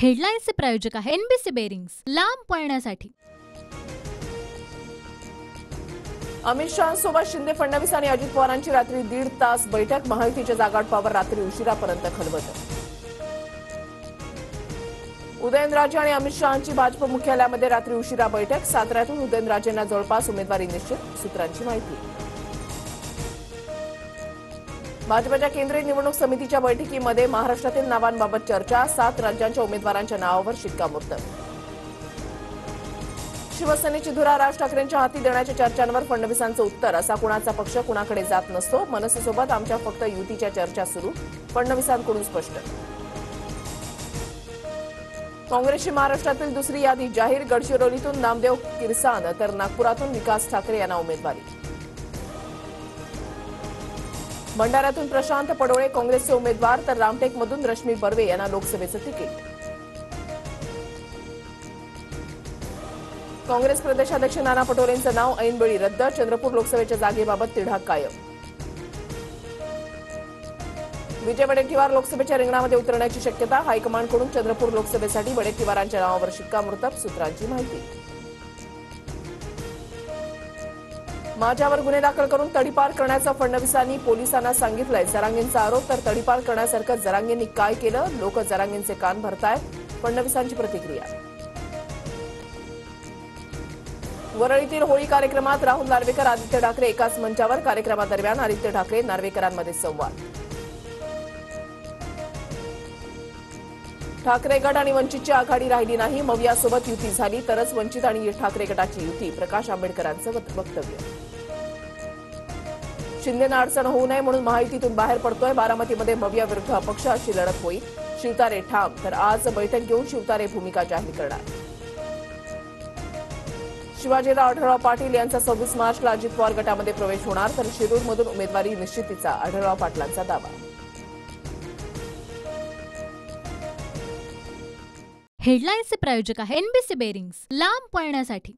हेडलाईन्सचे प्रायोजक आहे NBC bearings, लांब पळण्यासाठी। अमित शहांसोबत शिंदे, फडणवीस आणि अजित पवारांची रात्री 1.5 तास बैठक। महायुतीच्या जागावाटपावर रात्री उशिरापर्यंत खलबत। उदयनराजे आणि अमित शहांची भाजप मुख्यालयामध्ये रात्री उशिरा बैठक। साताऱ्यातून उदयनराजेंना जवळपास उमेदवारी निश्चित, सूत्रांची माहिती। भाजपच्या केंद्रीय निवडणूक समितीच्या बैठकीमध्ये महाराष्ट्रातील नावांबाबत चर्चा। 7 राज्यांच्या उमेदवारांच्या नावावर शिक्कामोर्तब। शिवसेनेची धुरा राज ठाकरेंच्या हाती देण्याच्या चर्चांवर फडणवीसांचं उत्तर। असा कुणाचा पक्ष कुणाकडे जात नसतो। मनसेसोबत आमच्या फक्त युतीच्या चर्चा सुरू, फडणवीसांकडून स्पष्ट। काँग्रेसची महाराष्ट्रातील दुसरी यादी जाहीर। गडचिरोलीतून नामदेव किरसान तर नागपुरातून विकास ठाकरे यांना उमेदवारी। भंडाऱ्यातून प्रशांत पडोळे काँग्रेसचे उमेदवार तर रामटेकमधून रश्मी बर्वे यांना लोकसभेचं तिकीट। काँग्रेस प्रदेशाध्यक्ष नाना पटोलेंचं नाव ऐनवेळी रद्द। चंद्रपूर लोकसभेच्या जागेबाबत तिढा कायम। विजय वडेट्टीवार लोकसभेच्या रिंगणामध्ये उतरण्याची शक्यता। हायकमांडकडून चंद्रपूर लोकसभेसाठी वडेट्टीवारांच्या नावावर शिक्कामोर्तब, सूत्रांची माहिती। माझ्यावर गुन्हे दाखल करून तडीपार करण्याचं फडणवीसांनी पोलिसांना सांगितलंय। जरांगेंचा आरोप, तर तडीपार करण्यासारखं जरांगेंनी काय केलं? लोक जरांगेंचे कान भरतायत, फडणवीसांची प्रतिक्रिया। वरळीतील होळी कार्यक्रमात राहुल नार्वेकर, आदित्य ठाकरे एकाच मंचावर। कार्यक्रमादरम्यान आदित्य ठाकरे नार्वेकरांमध्ये संवाद। ठाकरे गट आणि वंचितची आघाडी राहिली नाही। मवियासोबत युती झाली तरच वंचित आणि ठाकरे गटाची युती, प्रकाश आंबेडकरांचं वक्तव्य। शिंदेना अडचण होऊ नये म्हणून महायुतीतून बाहेर पडतोय। बारामतीमध्ये मविया विरुद्ध अपक्ष अशी लढत होईल। शिवतारे ठाम, तर आज बैठक घेऊन शिवतारे भूमिका जाहीर करणार। शिवाजीराव आढळराव पाटील यांचा 26 मार्चला अजित पवार गटामध्ये प्रवेश होणार, तर शिरूरमधून उमेदवारी निश्चितीचा आढळराव पाटलांचा दावा। हेडलाईन्सचे प्रायोजक आहे एनबीसी बेरिंग्स, लांब पळण्यासाठी।